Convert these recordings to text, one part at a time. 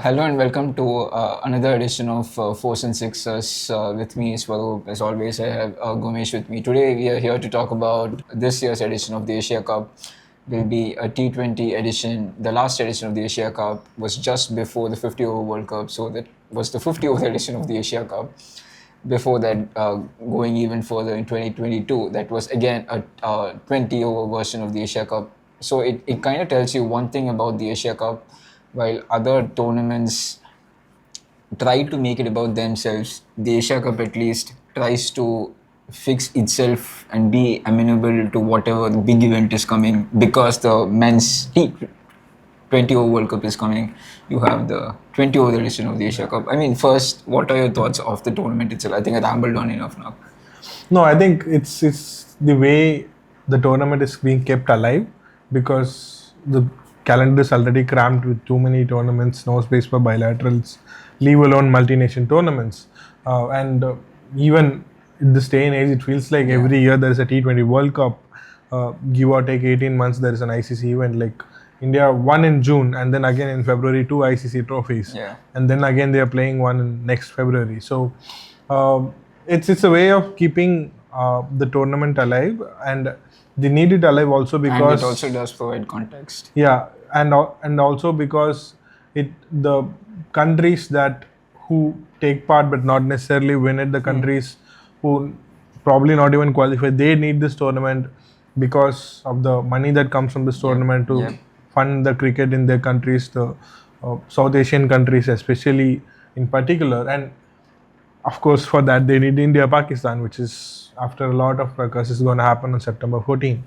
Hello and welcome to another edition of Force and Sixers. With me, Swaroop. As always, I have Gomesh with me. Today, we are here to talk about this year's edition of the Asia Cup. Will be a T20 edition. The last edition of the Asia Cup was just before the 50 over World Cup, so that was the 50 over edition of the Asia Cup. Before that, going even further in 2022, that was again a 20 over version of the Asia Cup. So it kind of tells you one thing about the Asia Cup. While other tournaments try to make it about themselves, the Asia Cup at least tries to fix itself and be amenable to whatever the big event is coming. Because the men's T20 over World Cup is coming, you have the 20 over edition of the Asia Cup. I mean, first, what are your thoughts of the tournament itself? I think I rambled on enough now. No, I think it's the way the tournament is being kept alive because the calendar is already crammed with too many tournaments, no space for bilaterals, leave alone multi-nation tournaments. And even in this day and age, it feels like every year there is a T20 World Cup. Give or take 18 months, there is an ICC event. Like India won in June, and then again in February, 2 ICC trophies. Yeah. And then again they are playing one in next February. So it's a way of keeping the tournament alive, and they need it alive also And because it also does provide context. yeah, and also because the countries that who take part but not necessarily win it, the countries who probably not even qualify, they need this tournament because of the money that comes from this tournament to Yep. fund the cricket in their countries, the South Asian countries especially in particular. And of course, for that they need India Pakistan, which is after a lot of fracas is going to happen on September 14.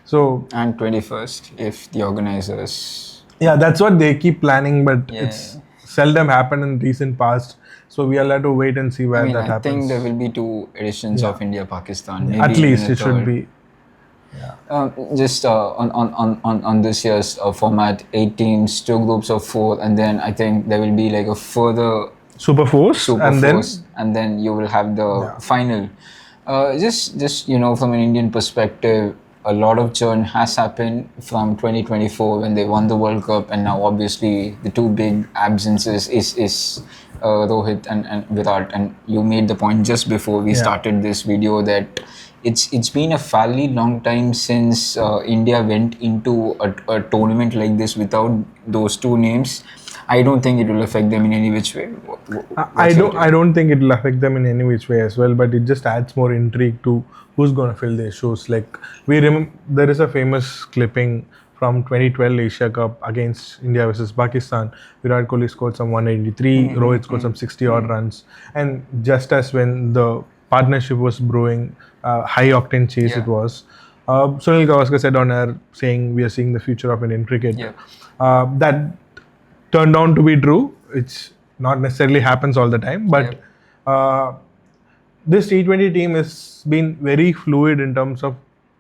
So And 21st, if the organizers. yeah, that's what they keep planning, but Yeah. it's seldom happened in recent past. So we will have to wait and see where I mean, that I happens. think there will be two editions of India Pakistan. Maybe At least even a it should third. be. Just on this year's format, 8 teams, 2 groups of 4, and then I think there will be like a further Super Force, Super and then Force, and then you will have the final. Just from an Indian perspective, a lot of churn has happened from 2024 when they won the World Cup, and now obviously the two big absences is Rohit and Virat. And you made the point just before we started this video that it's been a fairly long time since India went into a tournament like this without those two names. I don't think it will affect them in any which way. I don't think it will affect them in any which way as well, but it just adds more intrigue to who's going to fill their shoes. Like we remember, there is a famous clipping from 2012 Asia Cup against India versus Pakistan. Virat Kohli scored some 183, Rohit scored some 60 odd runs, and just as when the partnership was brewing, high octane chase it was. Sunil Gavaskar said on air saying we are seeing the future of Indian cricket. Yeah. That turned out to be true. It's not necessarily happens all the time, but this T20 team has been very fluid in terms of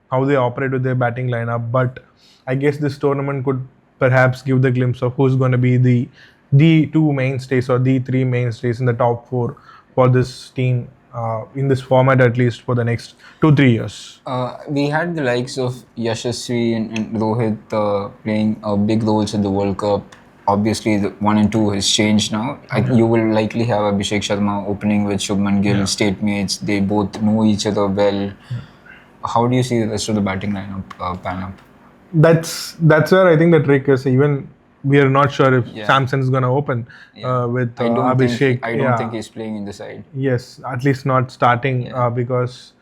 how they operate with their batting lineup. But I guess this tournament could perhaps give the glimpse of who's going to be the two mainstays or the three mainstays in the top four for this team in this format, at least for the next 2-3 years. We had the likes of Yashasvi and Rohit playing big roles in the World Cup. Obviously, the 1 and 2 has changed now. You will likely have Abhishek Sharma opening with Shubman Gill, state-mates. They both know each other well. How do you see the rest of the batting lineup pan up? That's where I think the trick is. Even we are not sure if Samson is going to open with Abhishek. I don't think he's playing in the side. Yes, at least not starting because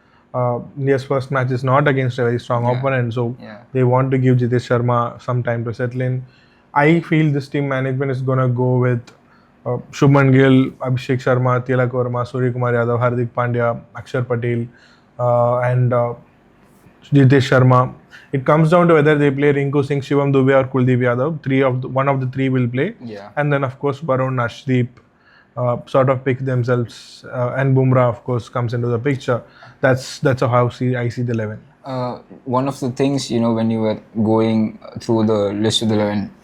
India's first match is not against a very strong opponent. So they want to give Jitesh Sharma some time to settle in. I feel this team management is going to go with Shubman Gill, Abhishek Sharma, Tilak Verma, Surya Kumar Yadav, Hardik Pandya, Akshar Patel, and Jitesh Sharma. It comes down to whether they play Rinku Singh, Shivam Dube or Kuldeep Yadav. One of the three will play. Yeah. And then of course Varun, sort of pick themselves, and Bumrah of course comes into the picture. That's how I see the 11. One of the things, when you were going through the list of the 11,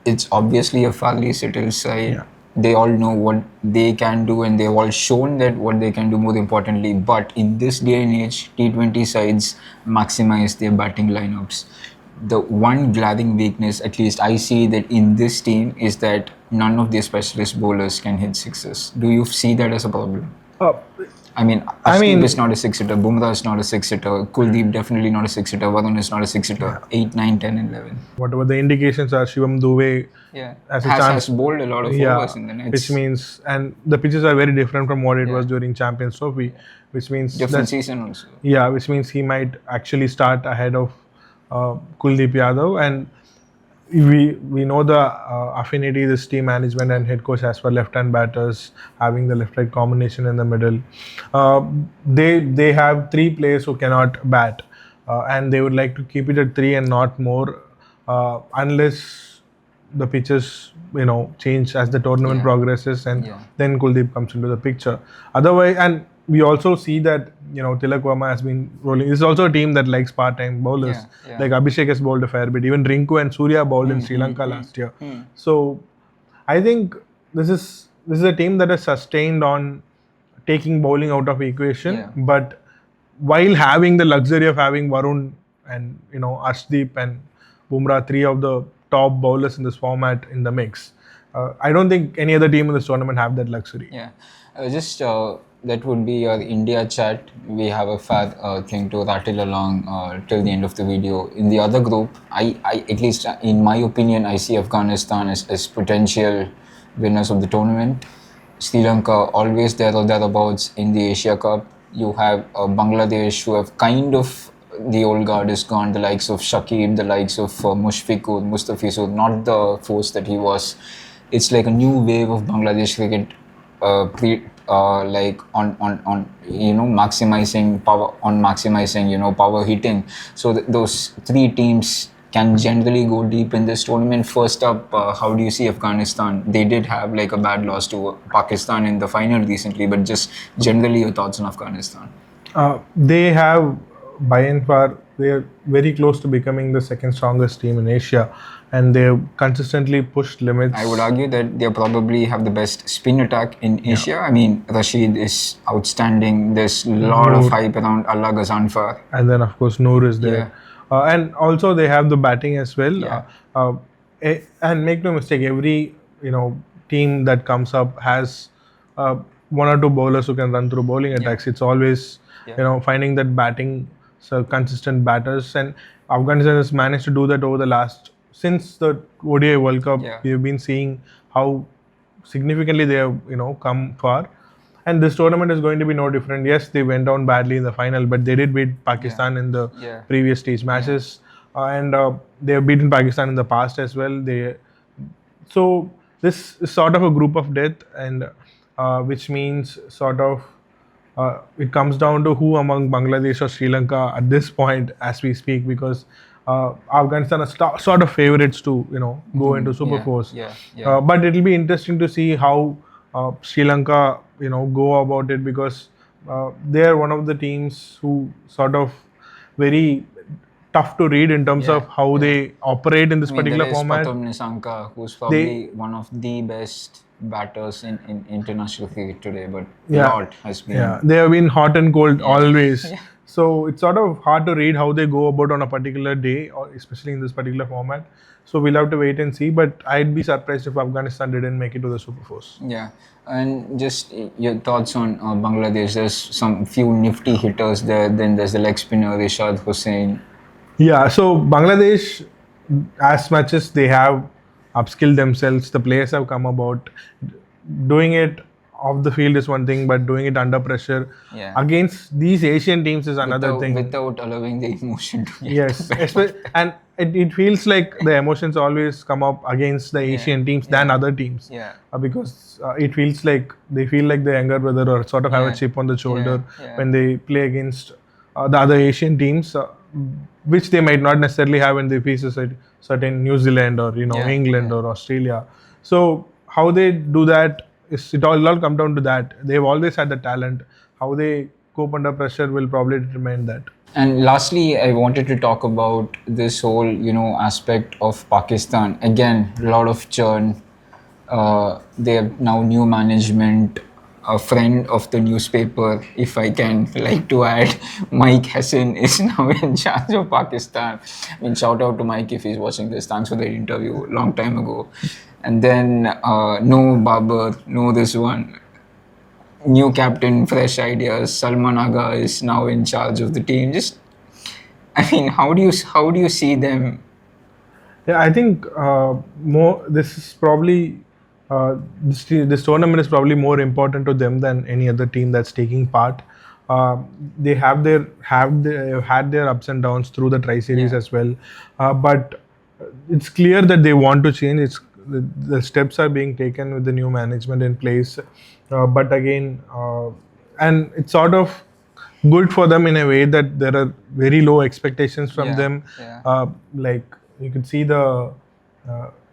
it's obviously a fairly settled side. Yeah. They all know what they can do, and they've all shown that what they can do, more importantly. But in this day and age, T20 sides maximize their batting lineups. the one glaring weakness, at least I see that in this team, is that none of their specialist bowlers can hit sixes. Do you see that as a problem? I mean, Ashdeep is not a six-hitter, Bumrah is not a six-hitter, Kuldeep definitely not a six-hitter, Varun is not a six-hitter, 8, 9, 10 and 11. Whatever the indications are, Shivam Dube has bowled a lot of overs in the nets. Which means, and the pitches are very different from what it was during Champions Trophy, which means... Different season also. Yeah, which means he might actually start ahead of Kuldeep Yadav, and we know the affinity this team management and head coach has for left-hand batters, having the left-right combination in the middle. They have 3 players who cannot bat, and they would like to keep it at 3 and not more, unless the pitches change as the tournament progresses, and then Kuldeep comes into the picture. Otherwise, and we also see that Tilak Verma has been rolling. This is also a team that likes part-time bowlers. Like Abhishek has bowled a fair bit. Even Rinku and Surya bowled in Sri Lanka last year. So I think this is a team that is sustained on taking bowling out of equation, but while having the luxury of having Varun and Ashdeep and Bumrah, 3 of the top bowlers in this format in the mix. I don't think any other team in this tournament have that luxury. That would be your India chat. We have a fair thing to rattle along till the end of the video. In the other group, I at least in my opinion, I see Afghanistan as potential winners of the tournament. Sri Lanka always there or thereabouts in the Asia Cup. You have Bangladesh, who have kind of, the old guard is gone, the likes of Shakib, the likes of Mushfiqur, Mustafizur, not the force that he was. It's like a new wave of Bangladesh cricket, like on maximizing power hitting. So those 3 teams can generally go deep in this tournament. First up, how do you see Afghanistan? They did have like a bad loss to Pakistan in the final recently, but just generally your thoughts on Afghanistan? They have, by and far, they are very close to becoming the second strongest team in Asia, and they've consistently pushed limits. I would argue that they probably have the best spin attack in Asia. I mean, Rashid is outstanding. There's a lot of hype around Allah Ghazanfar. And then, of course, Noor is there. And also, they have the batting as well. And make no mistake, every team that comes up has 1 or 2 bowlers who can run through bowling attacks. It's always finding that batting, so consistent batters, and Afghanistan has managed to do that over the last, since the ODI World Cup. We've been seeing how significantly they have come far, and this tournament is going to be no different. Yes, they went down badly in the final, but they did beat Pakistan in the previous stage matches, and they have beaten Pakistan in the past as well. So this is sort of a group of death, and which means it comes down to who among Bangladesh or Sri Lanka at this point as we speak, because Afghanistan are sort of favorites to go into Super Fours. But it will be interesting to see how Sri Lanka go about it, because they are one of the teams who sort of very tough to read in terms of how they operate in this particular format. Pathum Nissanka, who's probably one of the best batters in international cricket today, but Lord has been... they have been hot and cold always. So it's sort of hard to read how they go about on a particular day, or especially in this particular format. So we'll have to wait and see, but I'd be surprised if Afghanistan didn't make it to the Super Fours. And just your thoughts on Bangladesh. There's some few nifty hitters there. Then there's the leg spinner Rishad Hussain. So Bangladesh, as much as they have upskilled themselves, the players have come about. Doing it off the field is one thing, but doing it under pressure against these Asian teams is another thing. Without allowing the emotion to get and it feels like the emotions always come up against the Asian teams than other teams. Because it feels like they feel like the younger brother, or sort of have a chip on the shoulder when they play against the other Asian teams, which they might not necessarily have when they face a certain New Zealand or England or Australia. So how they do that, it all come down to that. They've always had the talent. How they cope under pressure will probably determine that. And lastly, I wanted to talk about this whole, aspect of Pakistan. Again, a lot of churn. They have now new management. a friend of the newspaper, if I can like to add, Mike Hassan is now in charge of Pakistan. I mean, shout out to Mike if he's watching this. Thanks for the interview long time ago. And then no Babar, no this one. New captain, fresh ideas. Salman Aga is now in charge of the team. Just, I mean, how do you see them? Yeah, I think more. This is probably this tournament is probably more important to them than any other team that's taking part. They had their ups and downs through the Tri Series as well, but it's clear that they want to change. The steps are being taken with the new management in place, but again, and it's sort of good for them in a way that there are very low expectations from them. Like you could see the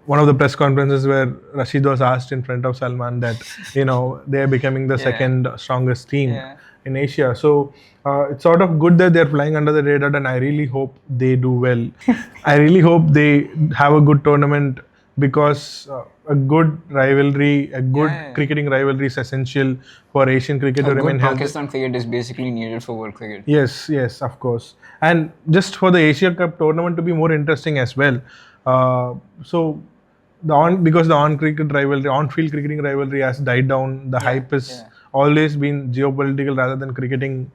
one of the press conferences where Rashid was asked in front of Salman that they are becoming the second strongest team in Asia. So it's sort of good that they're flying under the radar, and I really hope they do well. I really hope they have a good tournament, because a good rivalry, a good cricketing rivalry is essential for Asian cricket to remain healthy. Pakistan cricket is basically needed for world cricket. Yes, of course. And just for the Asia Cup tournament to be more interesting as well. So because the on-field cricketing rivalry has died down, the hype has always been geopolitical rather than cricketing,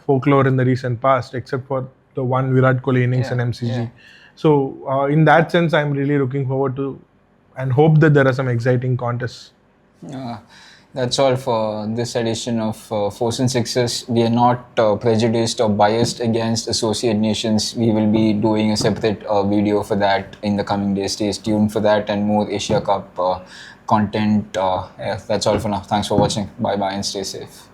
folklore in the recent past, except for the one Virat Kohli innings in MCG. So in that sense, I'm really looking forward to and hope that there are some exciting contests. That's all for this edition of Fours and Sixes. We are not prejudiced or biased against associate nations. We will be doing a separate video for that in the coming days. Stay tuned for that and more Asia Cup content. That's all for now. Thanks for watching. Bye bye and stay safe.